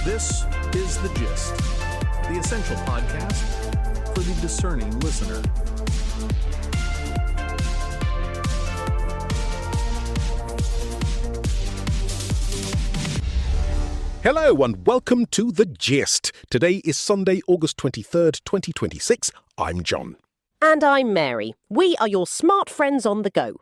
This is The Gist, the essential podcast for the discerning listener. Hello and welcome to The Gist. Today is Sunday, August 23rd, 2026. I'm John. And I'm Mary. We are your smart friends on the go.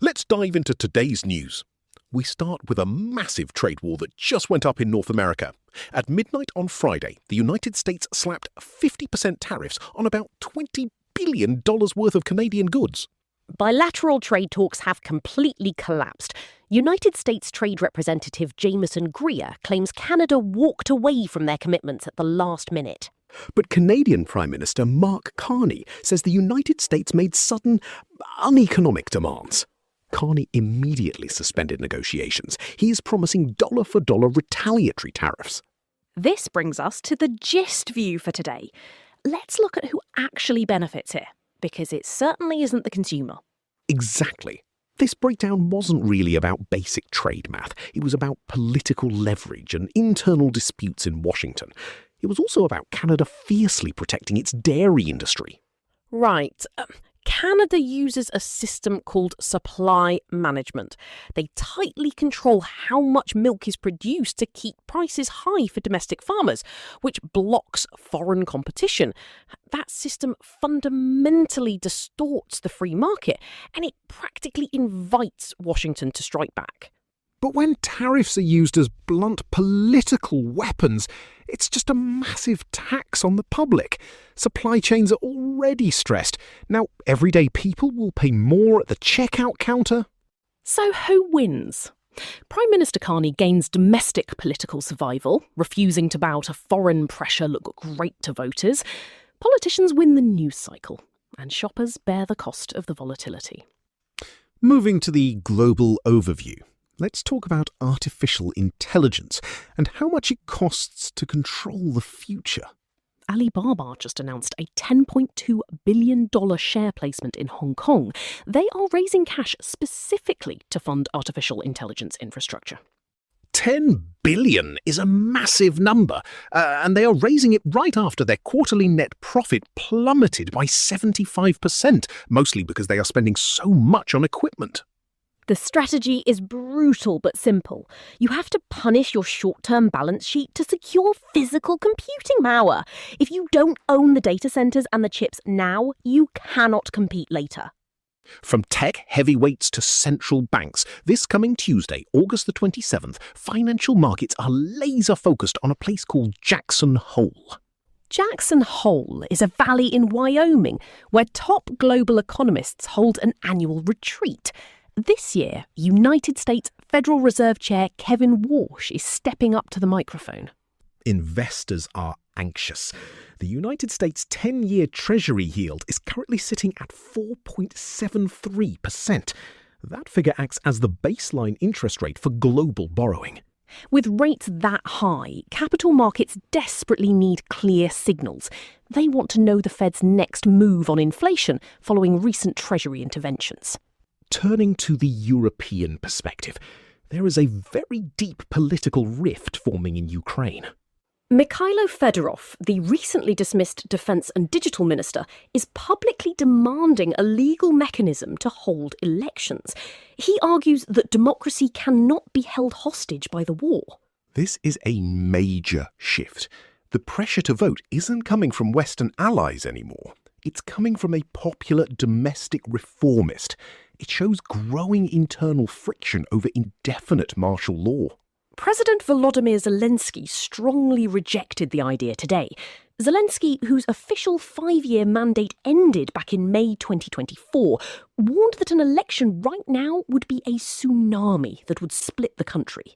Let's dive into today's news. We start with a massive trade war that just went up in North America. At midnight on Friday, the United States slapped 50% tariffs on about $20 billion worth of Canadian goods. Bilateral trade talks have completely collapsed. United States Trade Representative Jameson Greer claims Canada walked away from their commitments at the last minute. But Canadian Prime Minister Mark Carney says the United States made sudden, uneconomic demands. Carney immediately suspended negotiations. He is promising dollar-for-dollar retaliatory tariffs. This brings us to the gist view for today. Let's look at who actually benefits here, because it certainly isn't the consumer. Exactly. This breakdown wasn't really about basic trade math. It was about political leverage and internal disputes in Washington. It was also about Canada fiercely protecting its dairy industry. Right. Canada uses a system called supply management. They tightly control how much milk is produced to keep prices high for domestic farmers, which blocks foreign competition. That system fundamentally distorts the free market, and it practically invites Washington to strike back. But when tariffs are used as blunt political weapons, it's just a massive tax on the public. Supply chains are already stressed. Now, everyday people will pay more at the checkout counter. So who wins? Prime Minister Carney gains domestic political survival, refusing to bow to foreign pressure look great to voters. Politicians win the news cycle, and shoppers bear the cost of the volatility. Moving to the global overview. Let's talk about artificial intelligence and how much it costs to control the future. Alibaba just announced a $10.2 billion share placement in Hong Kong. They are raising cash specifically to fund artificial intelligence infrastructure. 10 billion is a massive number, and they are raising it right after their quarterly net profit plummeted by 75%, mostly because they are spending so much on equipment. The strategy is brutal but simple. You have to punish your short-term balance sheet to secure physical computing power. If you don't own the data centers and the chips now, you cannot compete later. From tech heavyweights to central banks, this coming Tuesday, August the 27th, financial markets are laser-focused on a place called Jackson Hole. Jackson Hole is a valley in Wyoming where top global economists hold an annual retreat. This year, United States Federal Reserve Chair Kevin Warsh is stepping up to the microphone. Investors are anxious. The United States 10-year Treasury yield is currently sitting at 4.73%. That figure acts as the baseline interest rate for global borrowing. With rates that high, capital markets desperately need clear signals. They want to know the Fed's next move on inflation following recent Treasury interventions. Turning to the European perspective, there is a very deep political rift forming in Ukraine. Mykhailo Fedorov, the recently dismissed Defence and Digital Minister, is publicly demanding a legal mechanism to hold elections. He argues that democracy cannot be held hostage by the war. This is a major shift. The pressure to vote isn't coming from Western allies anymore. It's coming from a popular domestic reformist. It shows growing internal friction over indefinite martial law. President Volodymyr Zelensky strongly rejected the idea today. Zelensky, whose official 5-year mandate ended back in May 2024, warned that an election right now would be a tsunami that would split the country.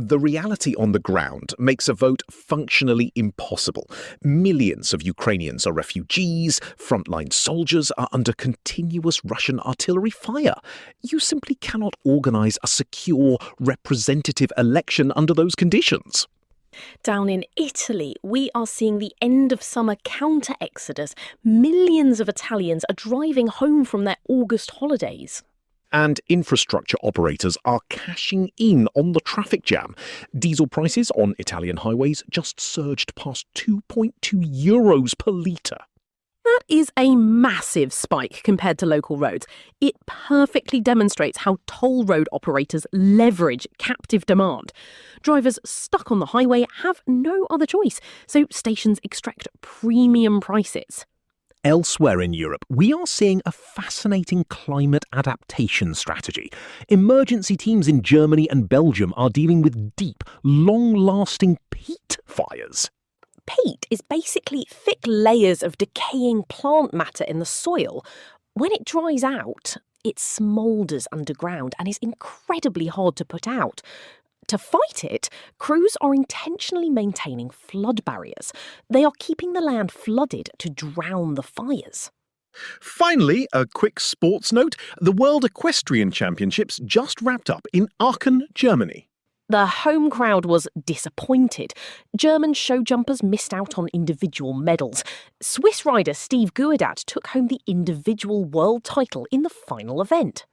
The reality on the ground makes a vote functionally impossible. Millions of Ukrainians are refugees, frontline soldiers are under continuous Russian artillery fire. You simply cannot organise a secure, representative election under those conditions. Down in Italy, we are seeing the end of summer counter-exodus. Millions of Italians are driving home from their August holidays. And infrastructure operators are cashing in on the traffic jam. Diesel prices on Italian highways just surged past €2.2 per litre. That is a massive spike compared to local roads. It perfectly demonstrates how toll road operators leverage captive demand. Drivers stuck on the highway have no other choice, so stations extract premium prices. Elsewhere in Europe, we are seeing a fascinating climate adaptation strategy. Emergency teams in Germany and Belgium are dealing with deep, long-lasting peat fires. Peat is basically thick layers of decaying plant matter in the soil. When it dries out, it smoulders underground and is incredibly hard to put out. To fight it, crews are intentionally maintaining flood barriers. They are keeping the land flooded to drown the fires. Finally, a quick sports note. The World Equestrian Championships just wrapped up in Aachen, Germany. The home crowd was disappointed. German show jumpers missed out on individual medals. Swiss rider Steve Guedat took home the individual world title in the final event.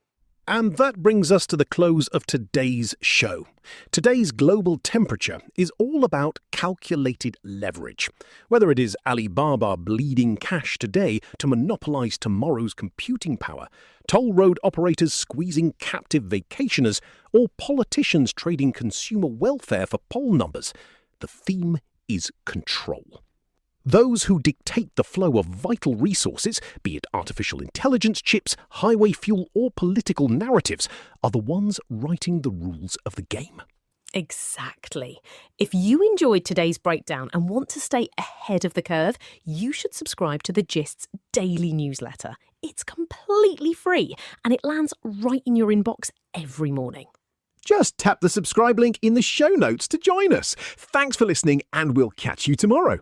And that brings us to the close of today's show. Today's global temperature is all about calculated leverage. Whether it is Alibaba bleeding cash today to monopolise tomorrow's computing power, toll road operators squeezing captive vacationers, or politicians trading consumer welfare for poll numbers, the theme is control. Those who dictate the flow of vital resources, be it artificial intelligence chips, highway fuel, or political narratives, are the ones writing the rules of the game. Exactly. If you enjoyed today's breakdown and want to stay ahead of the curve, you should subscribe to The Gist's daily newsletter. It's completely free and it lands right in your inbox every morning. Just tap the subscribe link in the show notes to join us. Thanks for listening, and we'll catch you tomorrow.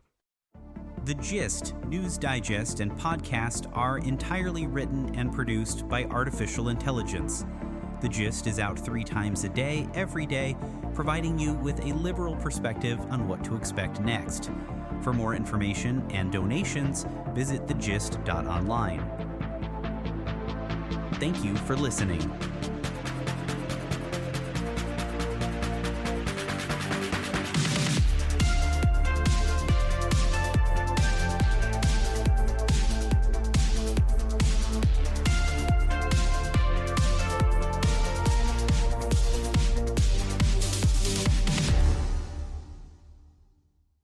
The Gist, News Digest, and podcast are entirely written and produced by artificial intelligence. The Gist is out 3 times a day, every day, providing you with a liberal perspective on what to expect next. For more information and donations, visit thegist.online. Thank you for listening.